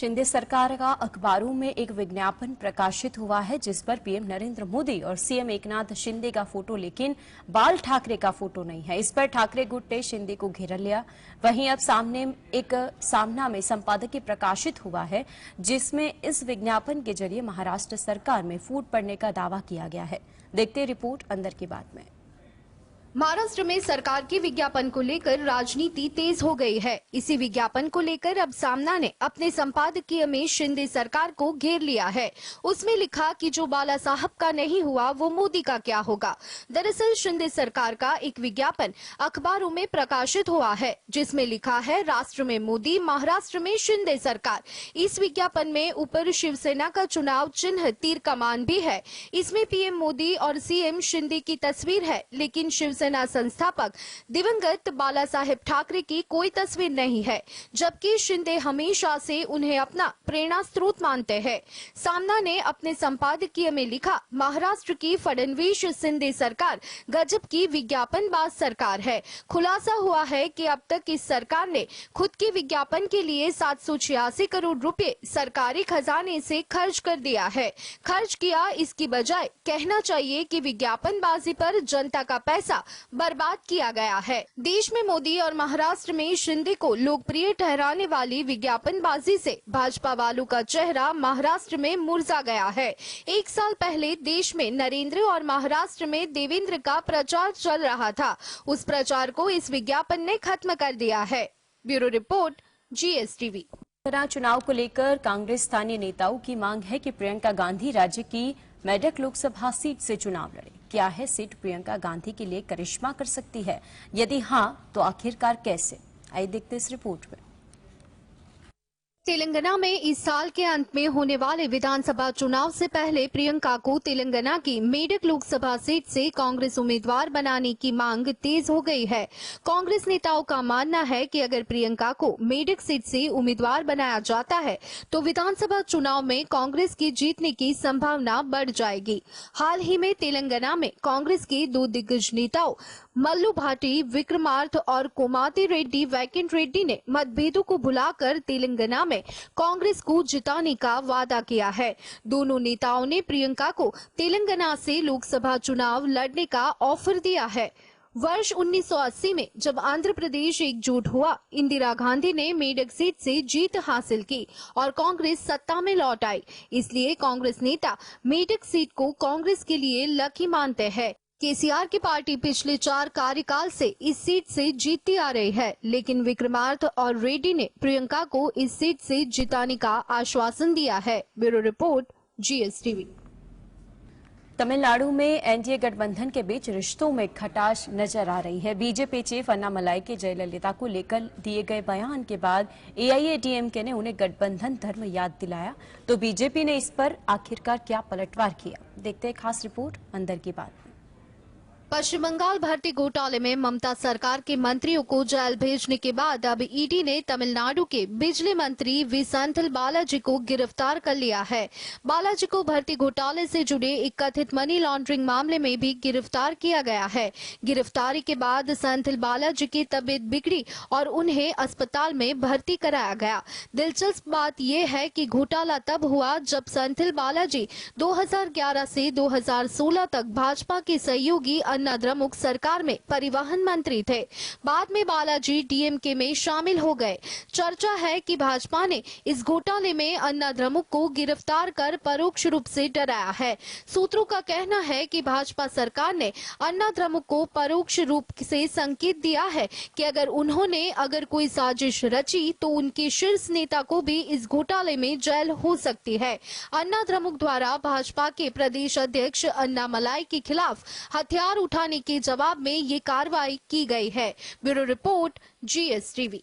शिंदे सरकार का अखबारों में एक विज्ञापन प्रकाशित हुआ है जिस पर पीएम नरेंद्र मोदी और सीएम एकनाथ शिंदे का फोटो, लेकिन बाल ठाकरे का फोटो नहीं है। इस पर ठाकरे गुट ने शिंदे को घेर लिया। वहीं अब सामना में संपादकीय प्रकाशित हुआ है जिसमें इस विज्ञापन के जरिए महाराष्ट्र सरकार में फूट पड़ने का दावा किया गया है। देखते रिपोर्ट अंदर की बात में। महाराष्ट्र में सरकार के विज्ञापन को लेकर राजनीति तेज हो गई है। इसी विज्ञापन को लेकर अब सामना ने अपने संपादकीय में शिंदे सरकार को घेर लिया है। उसमें लिखा कि जो बाला साहब का नहीं हुआ वो मोदी का क्या होगा। दरअसल शिंदे सरकार का एक विज्ञापन अखबारों में प्रकाशित हुआ है जिसमें लिखा है, राष्ट्र में मोदी, महाराष्ट्र में शिंदे सरकार। इस विज्ञापन में ऊपर शिवसेना का चुनाव चिन्ह तीर कमान भी है। इसमें पीएम मोदी और सीएम शिंदे की तस्वीर है, लेकिन शिवसेना संस्थापक दिवंगत बाला साहेब ठाकरे की कोई तस्वीर नहीं है, जबकि शिंदे हमेशा से उन्हें अपना प्रेरणा स्रोत मानते हैं। सामना ने अपने संपादकीय में लिखा, महाराष्ट्र की फडणवीस शिंदे सरकार गजब की विज्ञापनबाज सरकार है। खुलासा हुआ है कि अब तक इस सरकार ने खुद के विज्ञापन के लिए 786 करोड़ रुपए सरकारी खजाने से खर्च कर दिया है। खर्च किया इसकी बजाय कहना चाहिए कि विज्ञापनबाजी पर जनता का पैसा बर्बाद किया गया है। देश में मोदी और महाराष्ट्र में शिंदे को लोकप्रिय ठहराने वाली विज्ञापनबाजी से भाजपा वालों का चेहरा महाराष्ट्र में मुरझा गया है। एक साल पहले देश में नरेंद्र और महाराष्ट्र में देवेंद्र का प्रचार चल रहा था। उस प्रचार को इस विज्ञापन ने खत्म कर दिया है। Bureau report, GSTV। चुनाव को लेकर कांग्रेस स्थानीय नेताओं की मांग है कि प्रियंका गांधी राज्य की मेडक लोकसभा सीट से चुनाव लड़े। क्या है सीट प्रियंका गांधी के लिए करिश्मा कर सकती है? यदि हां, तो आखिरकार कैसे? आइए देखते इस रिपोर्ट में। तेलंगाना में इस साल के अंत में होने वाले विधानसभा चुनाव से पहले प्रियंका को तेलंगाना की मेडक लोकसभा सीट से कांग्रेस उम्मीदवार बनाने की मांग तेज हो गई है। कांग्रेस नेताओं का मानना है कि अगर प्रियंका को मेडक सीट से उम्मीदवार बनाया जाता है तो विधानसभा चुनाव में कांग्रेस की जीतने की संभावना बढ़ जाएगी। हाल ही में तेलंगाना में कांग्रेस के दो दिग्गज नेताओं मल्लू भाटी विक्रमार्थ और कोमाती रेड्डी वैकेंट रेड्डी ने मतभेदों को भुलाकर तेलंगाना में कांग्रेस को जिताने का वादा किया है। दोनों नेताओं ने प्रियंका को तेलंगाना से लोकसभा चुनाव लड़ने का ऑफर दिया है। वर्ष 1980 में जब आंध्र प्रदेश एकजुट हुआ, इंदिरा गांधी ने मेडक सीट से जीत हासिल की और कांग्रेस सत्ता में लौट आई। इसलिए कांग्रेस नेता मेडक सीट को कांग्रेस के लिए लकी मानते हैं। केसीआर की पार्टी पिछले 4 कार्यकाल से इस सीट से जीतती आ रही है, लेकिन विक्रमार्थ और रेड्डी ने प्रियंका को इस सीट से जिताने का आश्वासन दिया है। Bureau report, GSTV। तमिलनाडु में एनडीए गठबंधन के बीच रिश्तों में खटास नजर आ रही है। बीजेपी चीफ अन्नामलाई के जयललिता को लेकर दिए गए बयान के बाद AIADMK ने उन्हें गठबंधन धर्म याद दिलाया, तो बीजेपी ने इस पर आखिरकार क्या पलटवार किया? देखते हैं खास रिपोर्ट अंदर की बात। पश्चिम बंगाल भर्ती घोटाले में ममता सरकार के मंत्रियों को जेल भेजने के बाद अब ईडी ने तमिलनाडु के बिजली मंत्री वी सेंथिल बालाजी को गिरफ्तार कर लिया है। बालाजी को भर्ती घोटाले से जुड़े एक कथित मनी लॉन्ड्रिंग मामले में भी गिरफ्तार किया गया है। गिरफ्तारी के बाद सेंथिल बालाजी की तबीयत बिगड़ी और उन्हें अस्पताल में भर्ती कराया गया। दिलचस्प बात यह है कि घोटाला तब हुआ जब सेंथिल बालाजी 2011 से 2016 तक भाजपा के सहयोगी अन्ना द्रमुक सरकार में परिवहन मंत्री थे। बाद में बालाजी DMK में शामिल हो गए। चर्चा है कि भाजपा ने इस घोटाले में अन्ना द्रमुक को गिरफ्तार कर परोक्ष रूप से डराया है। सूत्रों का कहना है कि भाजपा सरकार ने अन्ना द्रमुक को परोक्ष रूप से संकेत दिया है कि अगर कोई साजिश रची तो उनके शीर्ष नेता को भी इस घोटाले में जेल हो सकती है। अन्ना द्रमुक द्वारा भाजपा के प्रदेश अध्यक्ष अन्नामलाई के खिलाफ हथियार उठाने के जवाब में ये कार्रवाई की गई है। Bureau report, GSTV।